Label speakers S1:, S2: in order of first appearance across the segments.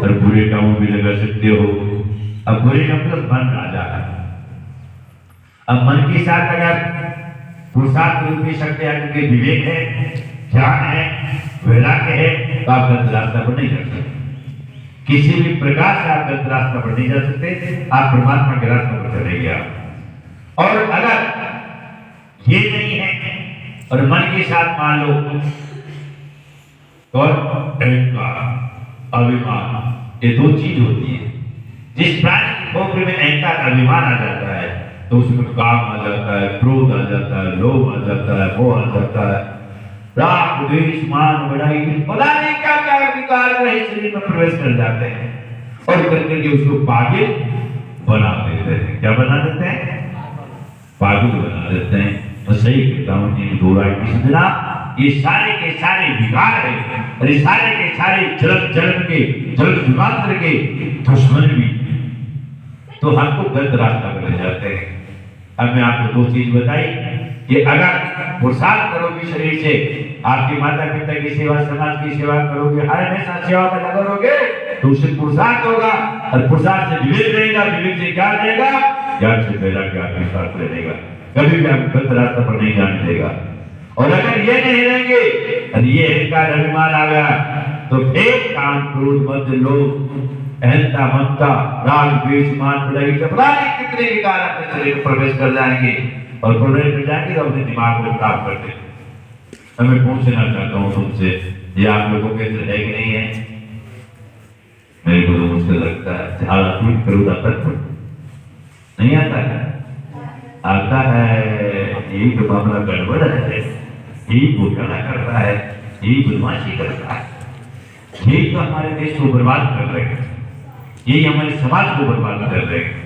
S1: और बुरे कामों भी लगा सकते हो। अब बुरे का मतलब मन राजा है। अब मन के साथ अगर पुरुषार्थ रूपी शक्ति आपके विवेक है, ज्ञान है, वैराग्य है, तो आप गलत रास्ता पर नहीं जा सकते। किसी भी प्रकार से आप गलत रास्ता पर नहीं जा सकते, आप परमात्मा के रास्ते पर चलेंगे आप। और अगर ये नहीं है और मन के साथ मान लो और अहंकार, अभिमान, ये दो चीज होती है। जिस प्राणी की खोपड़ी में अहंकार, अभिमान आ जाता है तो उसमें काम आ जाता है, क्रोध आ जाता है, लोभ आ जाता है, मोह आ जाता है, राग, द्वेष, मान, बड़ाई, पता नहीं क्या क्या विकार रहे शरीर में प्रवेश कर जाते हैं और करके के उसको पागल बना देते हैं। क्या बना देते हैं? पागल बना देते हैं। तो सही कहता हूँ इन दो राय की समझना, ये सारे के सारे विकार है और ये सारे के सारे जन्म के जन्मांतर के दुश्मन भी तो हमको गलत रास्ता पर ले जाते हैं। अब मैं आपको दो चीज बताई कि अगर पुरुषार्थ करोगे शरीर से, आपके माता पिता की सेवा, समाज की सेवा करोगे, हर हमेशा सेवा में लगे रहोगे तो उससे पुरुषार्थ होगा और पुरुषार्थ से विवेक रहेगा, विवेक से क्या रहेगा, ज्ञान से वैराग्य आपके साथ रहेगा, कभी भी आप गलत रास्ता पर नहीं जाने देगा। और अगर ये नहीं रहेंगे और ये अहंकार अभिमान आ गया तो फिर काम, क्रोध, मद, लोभ, अहंता, ममता, राग, द्वेष, मान, बड़ाई, पता नहीं कितने विकार अपने शरीर में प्रवेश कर जाएंगे और प्रवेश कर जाएंगे तो अपने दिमाग को खराब कर देंगे। मैं पूछना चाहता हूँ तुमसे, ये आप लोगों के अंदर है कि नहीं है? मेरे को तो मुझसे लगता है ध्यान ठीक करूँगा तक नहीं आता है, आता है। यही तो मामला गड़बड़ है, यही घोटाला करता है, यही बदमाशी करता है, यही तो हमारे देश को बर्बाद कर रहे हैं, यही हमारे समाज को बर्बाद कर रहे हैं।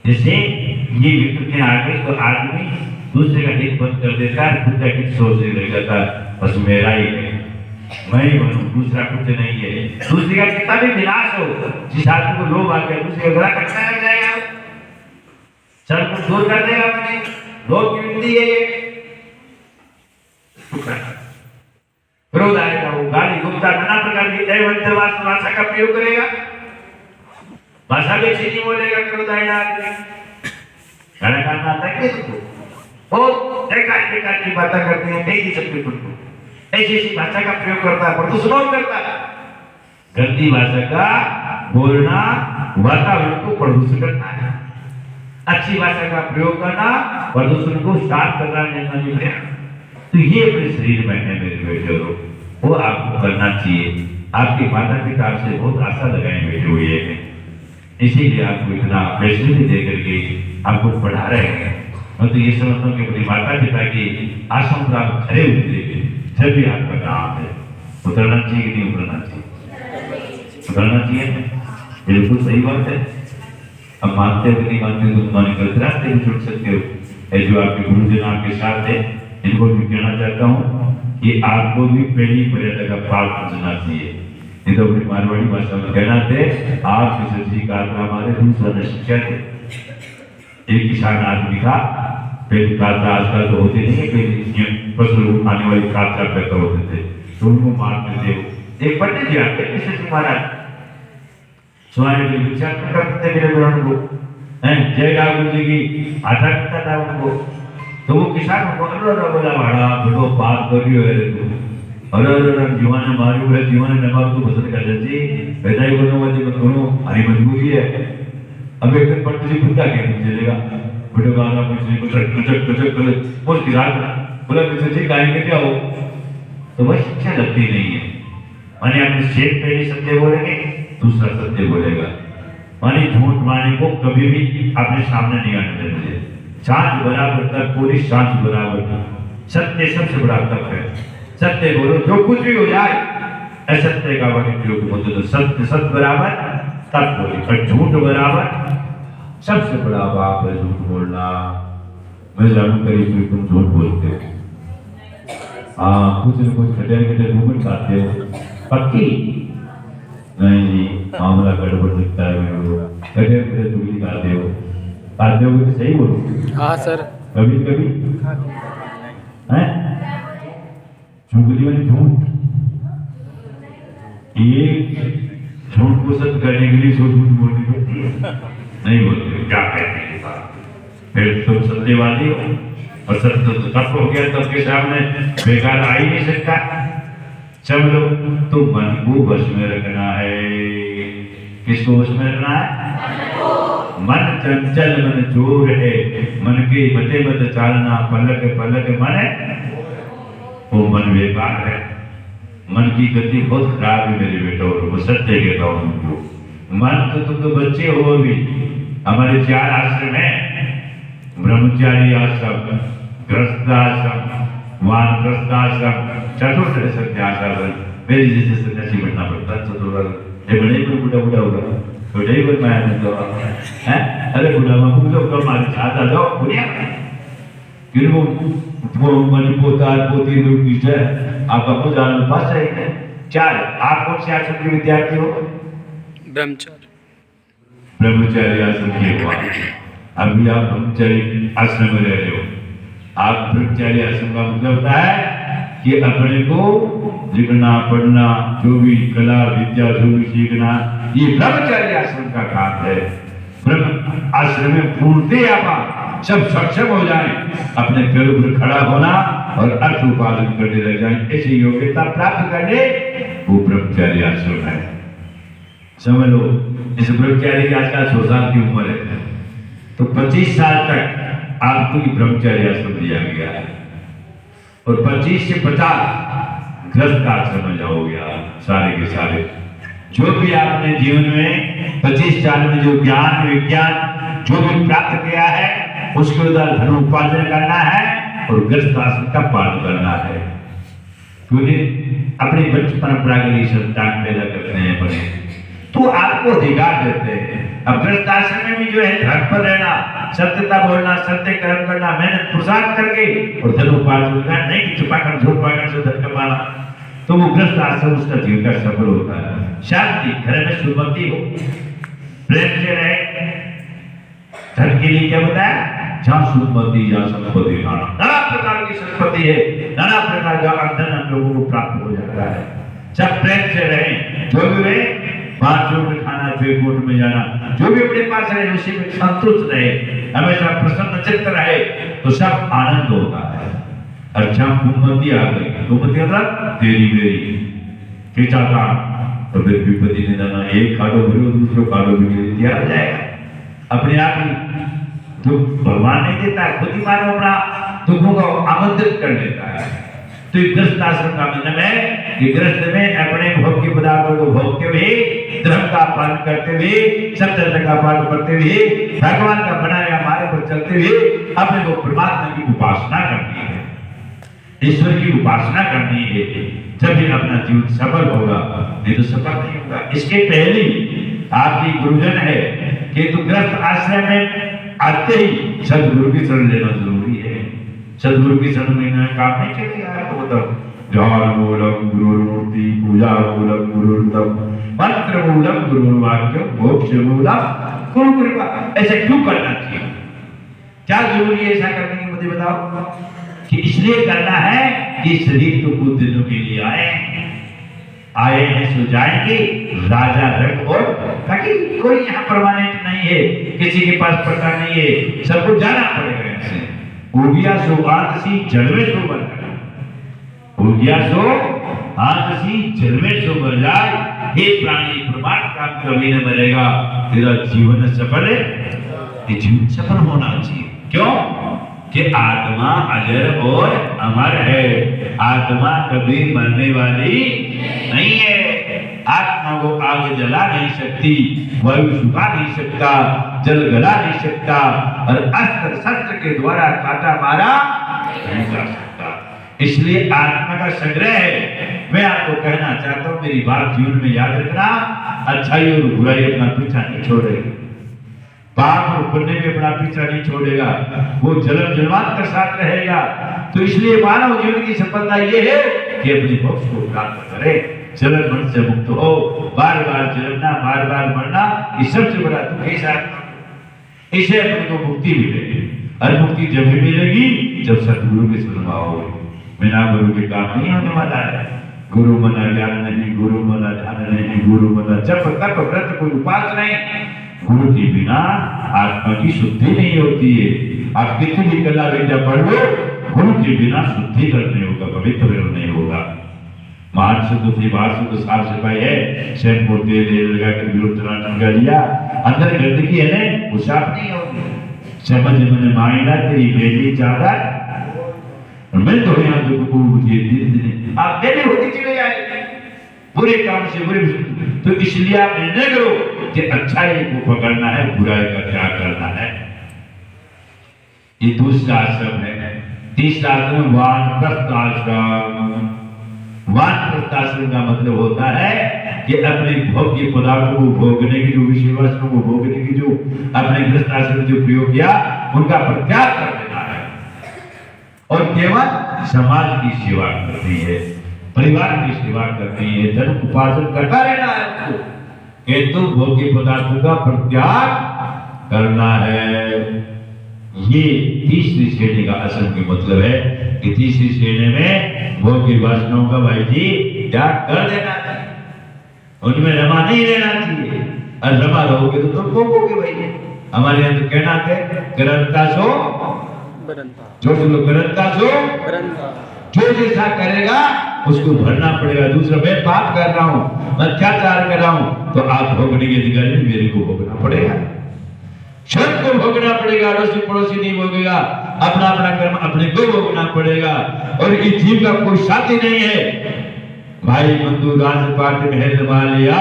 S1: जैसे ये विकृतियां आ गई तो आदमी दूसरे का हित बंद कर देता है, खुद का हित सोचने लग जाता है, बस मेरा ही है, मैं ही बनूं, दूसरा कुछ नहीं है। दूसरे का कितना भी विनाश हो, जिस आदमी को लोभ आ गया दूसरे का गला कटने लग जाएगा, सब कुछ दूर कर देगा अपने लोभ की विधि है ये। क्रोध आएगा, वो गाली गुप्ता नाना प्रकार की दैवंत भाषा का प्रयोग करेगा, भाषा भी अच्छी नहीं बोलेगा। क्रोध आएगा गाना गाना आता है तुमको, बहुत बेकार की बातें करते हैं, नहीं सकते तुमको, ऐसी ऐसी भाषा का प्रयोग करता है, प्रदूषण करता है। गंदी भाषा का बोलना वातावरण को प्रदूषित करता है, अच्छी भाषा का प्रयोग करना प्रदूषण को शांत करना नहीं। तो ये अपने शरीर में है मेरे बेटे, वो आपको करना चाहिए। आपके माता पिता आपसे बहुत आशा लगाए बैठे हुए हैं, इसीलिए आपको इतना फैसिलिटी दे करके आपको पढ़ा रहे हैं। मैं तो ये समझता हूँ कि अपनी माता पिता की आशाओं पर आप खड़े उतरे, जब भी आपका काम है उतरना चाहिए कि नहीं उतरना चाहिए? उतरना चाहिए, बिल्कुल सही बात है। अब मानते हो कि नहीं मानते हो तो तुम्हारे गलत रास्ते भी छूट सकते हो। जो आपके गुरुजन आपके साथ है, इनको भी कहना चाहता हूँ कि आपको भी पहली मर्यादा का पाठ समझना चाहिए। नहीं तो अपनी मारवाड़ी भाषा में कहना थे, आप किसी का हमारे दूसरा न शिक्षा थे। एक किसान आदमी का पेड़ काटता, आजकल तो होते नहीं है, फसल उठाने वाली काटता करता होते थे, तो उनको मारते थे। एक पंडित जी आते किसी महाराज सुनाने के विचार करते मेरे ग्रहण को, जय ठाकुर जी की आशा करता था उनको। तो वो किसान को बोला भाड़ा बेटो बात कर रही है तू, अरे जीवाने मारू है, जीवाने न मारू तो भजन कर देती, पैदाई बोलने वाली मत करो, हरी मजबूरी है। अब एक दिन पंडित जी खुद का कहना चलेगा, बेटे गाना पूछने को चक बोल किसान बोला किसी जी गाएंगे क्या हो, तो वह शिक्षा लगती नहीं है। माने अपने शेर पहले सत्य बोलेंगे, दूसरा सत्य बोलेगा। माने झूठ माने को कभी भी अपने सामने नहीं आने देते। सांझ बराबर तक पूरी सांझ बराबर, सत्य सबसे बड़ा तक है। सत्य बोलो, जो कुछ भी हो जाए असत्य का वाक्य प्रयोग होते तो सत्य सत्य बराबर तक बोले, और झूठ बराबर सबसे बड़ा पाप है झूठ बोलना। मैं जानू करीब तुम झूठ बोलते हो, कुछ न कुछ खटे घूमन खाते हो, पक्की नहीं जी मामला गड़बड़ दिखता है मेरे को, खटे चुगली खाते हो कि सही बोलो?
S2: हाँ सर,
S1: कभी कभी हैं चुगली वाली झूठ, एक झूठ को सत्य करने के लिए सो झूठ बोलनी पड़ती है, नहीं बोलते क्या कहते हैं बात। फिर तुम सत्यवादी हो और सत्य तो तब हो गया तब के सामने बेकार आ ही नहीं सकता। सब लोग तो मन को वश में रखना है। किसको वश में रखना है? मन चंचल मन चोर है, मन के मते मत चालना, पलक पलक मन है वो मन बेकार है। मन की गति बहुत खराब है मेरे बेटो, और वो सत्य कहता हूं तुमको। मन तो तुम तो बच्चे हो अभी। हमारे 4 आश्रम है, ब्रह्मचारी आश्रम, गृहस्थ आश्रम, वानप्रस्थ आश्रम, चतुर्थ सन्यासाश्रम। मेरी जैसे सन्यासी बनना पड़ता चतुर्थ। ये बड़े पर बुढ़ा बुढ़ा होगा तो नहीं बन पाया मतलब है। अरे बुढ़ा बाबू लोग तो हमारे साथ आ जाओ बुढ़िया फिर वो मन पोता पोती लोग पीछे आपका को जाना पास है। 4 आप कौन से आश्रम के विद्यार्थी हो?
S2: ब्रह्मचारी।
S1: ब्रह्मचारी आश्रम के हो। अभी आप ब्रह्मचारी आश्रम में रह रहे हो। आप ब्रह्मचारी आश्रम का मतलब होता है कि अपने को लिखना पढ़ना जो भी कला विद्या जो भी सीखना, ये ब्रह्मचारी आश्रम का काम है। ब्रह्म आश्रम में पूर्णतः सब सक्षम हो जाए, अपने पैरों पर खड़ा होना और अर्थ उपार्जन करने लग जाए, ऐसी योग्यता प्राप्त करने वो ब्रह्मचारी आश्रम है। समझ लो, इस ब्रह्मचारी की आजकल 100 साल की उम्र है तो 25 साल तक आपको ये ब्रह्मचारी आश्रम दिया गया है, और 25 से 50 गृहस्थ आश्रम में जाओगे आप सारे के सारे। जो भी आपने जीवन में 25 साल में जो ज्ञान विज्ञान जो भी प्राप्त किया है उसके द्वारा धन उपार्जन करना है और गृहस्थ आश्रम का पालन करना है। क्योंकि अपनी वंश परंपरा के लिए संतान पैदा करते हैं बने तो आपको अधिकार देते हैं। अब गृहस्थ आश्रम में भी जो है धर्म पर रहना, सत्यता बोलना, सत्य कर्म करना, मेहनत पुरुषार्थ करके और धन उपार्जन करना, नहीं कि छुपाकर झूठ पाकर से धन कमाना, तो वो गृहस्थ आश्रम उसका जीवन का सफल होता है। शांति घर में सुमति हो, प्रेम से रहे। धन के लिए क्या बताया? जहाँ सुमति जहाँ संपत्ति, नाना प्रकार की संपत्ति है, नाना प्रकार का धन हम लोगों को प्राप्त हो जाता है। सब प्रेम से रहे, जो भी रहे, बाथरूम में खाना, कोर्ट में जाना, जो भी अपने पास रहे उसी में संतुष्ट रहे, हमेशा प्रसन्न चित्त रहे, तो सब आनंद होता है। अच्छा कुमति आ गई, कुमति मतलब तेरी मेरी खींचा था तो फिर विपत्ति ने जाना, एक खाडो भरो दूसरो खाडो भी दिया जाएगा अपने आप ही। जो भगवान नहीं देता है, खुद ही मानव अपना दुखों को आमंत्रित कर लेता है। तो गृहस्थ आश्रम का मतलब है कि गृहस्थ में अपने भोग के पदार्थों को भोगते हुए, धर्म का पालन करते हुए, सत्यता का पालन करते हुए, भगवान का बनाया मार्ग पर चलते हुए अपने को परमात्मा की उपासना करनी है, ईश्वर की उपासना करनी है। जब भी अपना जीवन सफल होगा, नहीं तो सफल नहीं होगा। इसके पहले आपकी गुरुजन है कि तो गृहस्थ आश्रम में आते ही सदगुरु की शरण लेना जरूरी है। सदगुरु की शरण लेना काम नहीं चलेगा आपको। मतलब ध्यान मूलम गुरुमूर्ति, पूजा मूलम गुरुतम, मंत्र मूलम गुरुवाक्य, मोक्ष मूलम गुरु कृपा। ऐसा क्यों करना चाहिए? क्या जरूरी है ऐसा करने की? मुझे बताओ। कि इसलिए करना है कि शरीर तो कुछ दिनों के लिए आए हैं सो जाएंगे, राजा रंग और ताकि कोई यहाँ परमानेंट नहीं है, किसी के पास पता नहीं है, सबको जाना पड़ेगा। ऐसे उगिया सो आदसी जलवे सो बन उगिया सो आदसी जलवे सो बन जाए। हे प्राणी प्रमाण काम कभी न मरेगा, तेरा जीवन सफल है। ये जीवन सफल होना चाहिए। क्यों? कि आत्मा अजर और अमर है, आत्मा कभी मरने वाली नहीं है। आत्मा को आग जला नहीं सकती, वायु सुखा नहीं सकता, जल गला नहीं सकता, और अस्त्र शस्त्र के द्वारा काटा मारा नहीं जा सकता। इसलिए आत्मा का संग्रह है। मैं आपको कहना चाहता हूँ, मेरी बात जीवन में याद रखना, अच्छाई और बुराई अपना पीछा नहीं छोड़ेगी, पाप और पुण्य भी अपना पीछा नहीं छोड़ेगा, वो जन्म जन्मांतर साथ रहेगा। तो इसलिए मानव जीवन की सफलता ये है कि अपने मोक्ष को प्राप्त करे, जन्म मरण से मुक्त हो। बार बार जन्मना, बार बार मरना, ये सबसे बड़ा दुख है साथ। इसे अपने को मुक्ति मिलेगी, और मुक्ति जब भी मिलेगी जब सतगुरु के शरण आओगे। बिना गुरु के काम नहीं होने वाला है। गुरु मना ज्ञान नहीं, गुरु मना ध्यान नहीं, गुरु मना जप तप व्रत कोई उपास नहीं। गुरु के बिना आत्मा की शुद्धि नहीं होती है। आप कितनी भी कला विद्या पढ़ लो, गुरु के बिना शुद्धिकरण नहीं होगा, पवित्र नहीं होगा। महान शुद्ध थी, बाहर शुद्ध साफ सफाई है, शैम्पू तेल लगा के विरुद्ध कर लिया, अंदर गंदगी है ना, वो साफ नहीं होगी। समझ मैंने मायना तेरी बेटी ज्यादा मैं तो यहाँ जो मुझे दिन आप मेरे होती चले जाए बुरे काम से बुरे, तो इसलिए आप निर्णय करो कि अच्छाई को पकड़ना है, बुराई का त्याग करना है। ये दूसरा आश्रम है। तीसरा आश्रम वानप्रस्थ आश्रम। वानप्रस्थ आश्रम का मतलब होता है कि अपने भोग्य पदार्थों को भोगने की, जो विषय वस्तुओं को भोगने की जो अपने गृहस्थ आश्रम जो प्रयोग किया उनका परित्याग कर देना है और केवल समाज की सेवा करती है, परिवार की सेवा करती है, धन उपार्जन करता रहना है उसको, किंतु भोग्य पदार्थों का परित्याग करना है। ये तीसरी श्रेणी का आश्रम का मतलब है कि तीसरी श्रेणी में भोग्य वासनाओं का भाई जी त्याग कर देना चाहिए, उनमें रमा नहीं रहना चाहिए। और रमा रहोगे तो तुम भोगोगे भाई। हमारे यहाँ तो कहना है करंता सो जो लोग करंता सो, जो जैसा करेगा उसको भरना पड़ेगा। दूसरा मैं पाप कर रहा हूँ, मैं अत्याचार कर रहा हूँ, तो आप भोगने के अधिकारी नहीं, मेरे को भोगना पड़ेगा, स्वयं को भोगना पड़ेगा। अड़ोसी पड़ोसी नहीं भोगेगा, अपना अपना कर्म अपने को भोगना पड़ेगा। और इस जीव का कोई साथी नहीं है। भाई बंधु राजपाट महल वालिया,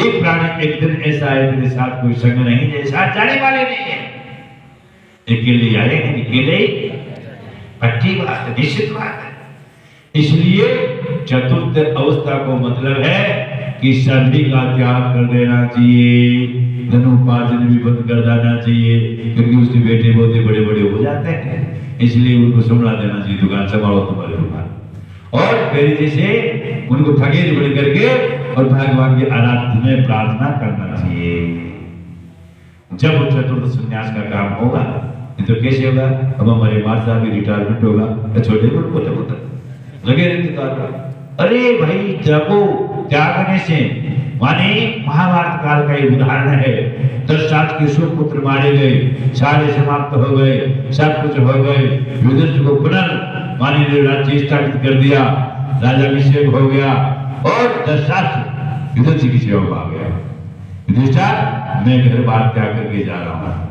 S1: एक प्राणी एक दिन ऐसा है तेरे साथ कोई संग नहीं, जैसा जाने वाले नहीं है। अकेले आए हैं, अकेले पक्की बात है, निश्चित बात है। इसलिए चतुर्थ अवस्था को मतलब है कि सभी का त्याग कर देना चाहिए, धन उपार्जन भी बंद कर देना चाहिए, क्योंकि उसके बेटे बहुत बड़े बड़े हो जाते हैं, इसलिए उनको संभाल देना चाहिए। दुकान संभालो तुम्हारी दुकान, और फिर जैसे उनको फकीर बन करके और भगवान की आराधना में प्रार्थना करना चाहिए। जब चतुर्थ संन्यास का काम होगा तो कैसे होगा? अब हमारे मार साहब भी रिटायरमेंट होगा तो छोटे मोटे लगे रहते तो अरे भाई त्यागो, त्यागने से माने महाभारत काल का एक उदाहरण है। 10 साल के सुपुत्र मारे गए, सारे समाप्त हो गए, सब कुछ हो गए। युधिष्ठिर को पुनः माने राज्य स्थापित कर दिया, राजाभिषेक हो गया और 10 साल युधिष्ठिर की सेवा में आ गया। युधिष्ठिर मैं घर बार त्याग करके जा रहा हूँ।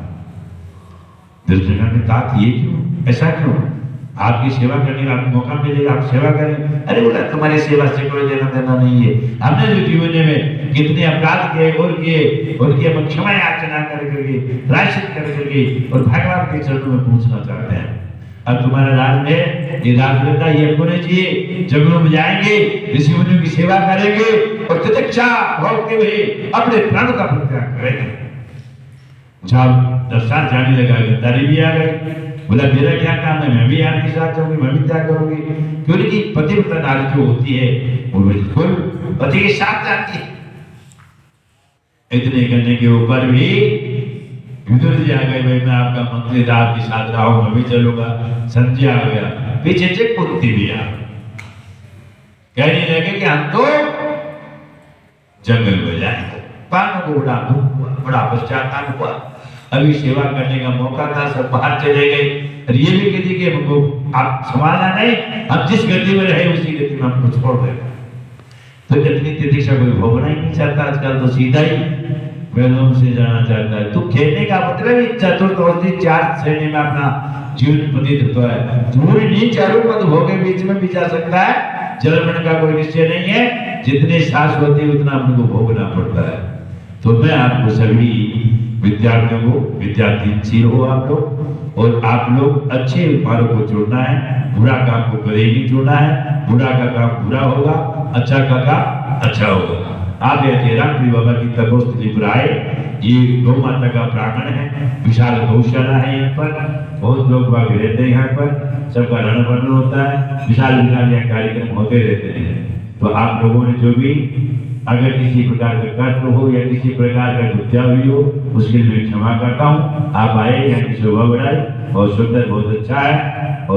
S1: युधिष्ठिर ने कहा ये क्यों, ऐसा क्यों? आपकी सेवा करने का आपको मौका मिलेगा, आप सेवा करें। अरे बोला तुम्हारी सेवा से कोई लेना देना नहीं है। हमने जो जीवन में कितने अपराध किए और किए, उनकी हम क्षमा याचना करके प्रायश्चित करके और भगवान के चरणों में पहुंचना चाहते हैं। अब तुम्हारा राज में ये राजगद्दा ये होने चाहिए, जंगलों में जाएंगे, ऋषि मुनियों की सेवा करेंगे और तितिक्षा भोगते हुए अपने प्राणों का परित्याग करेंगे। जब 10 साल जाने लगा, गद्दारी भी आ गई। बोला मेरा क्या काम है, मैं भी आपके साथ जाऊंगी, मैं भी क्या करूंगी? क्योंकि पतिव्रता नारी जो होती है वो बिल्कुल पति के साथ जाती है। इतने करने के ऊपर भी विदुर जी आ गए, भाई मैं आपका मंत्री था, आपके साथ रहा हूं, मैं भी चलूंगा। संजय आ गया, पीछे से कुंती भी आ कहने लगे कि हम तो जंगल में जाएंगे। पांडवों को बड़ा दुख हुआ, बड़ा पश्चाताप हुआ। अभी सेवा करने का मौका था, सब बाहर चले गए। और ये भी कहती कि हमको आप संभालना नहीं, हम जिस गति में रहे उसी गति में हमको छोड़ देगा। तो इतनी तितिक्षा कोई भोगना ही नहीं चाहता आजकल, तो सीधा ही वेदों से जाना चाहता है। तो खेलने का मतलब ही चतुर्थ अवस्थी 4 श्रेणी में अपना जीवन व्यतीत होता है। जरूरी नहीं चारों पद भोगे बीच में भी जा सकता है, जल मरण का कोई निश्चय नहीं है। जितने सांस होती है उतना अपने को भोगना पड़ता है। तो मैं आपको सभी विद्यार्थियों को, विद्यार्थी हो आप लोग, और आप लोग अच्छे मार्ग को चुनना है, बुरा काम को कभी नहीं चुनना है। बुरा का काम बुरा होगा, अच्छा का काम अच्छा होगा। आप ये रामपुरी बाबा की तपोस्थली पर आए, ये गौ माता का प्रांगण है, विशाल गौशाला है। यहाँ पर बहुत लोग बाग रहते हैं, यहाँ पर सबका रण वर्ण होता है, विशाल विशाल यहाँ कार्यक्रम होते रहते हैं। तो आप लोगों ने जो भी अगर किसी प्रकार का कष्ट हो या किसी प्रकार का दुखा हुई हो, उसके लिए क्षमा करता हूँ। आप आए, यहाँ की शोभा बढ़ाए, बहुत सुंदर, बहुत अच्छा है। और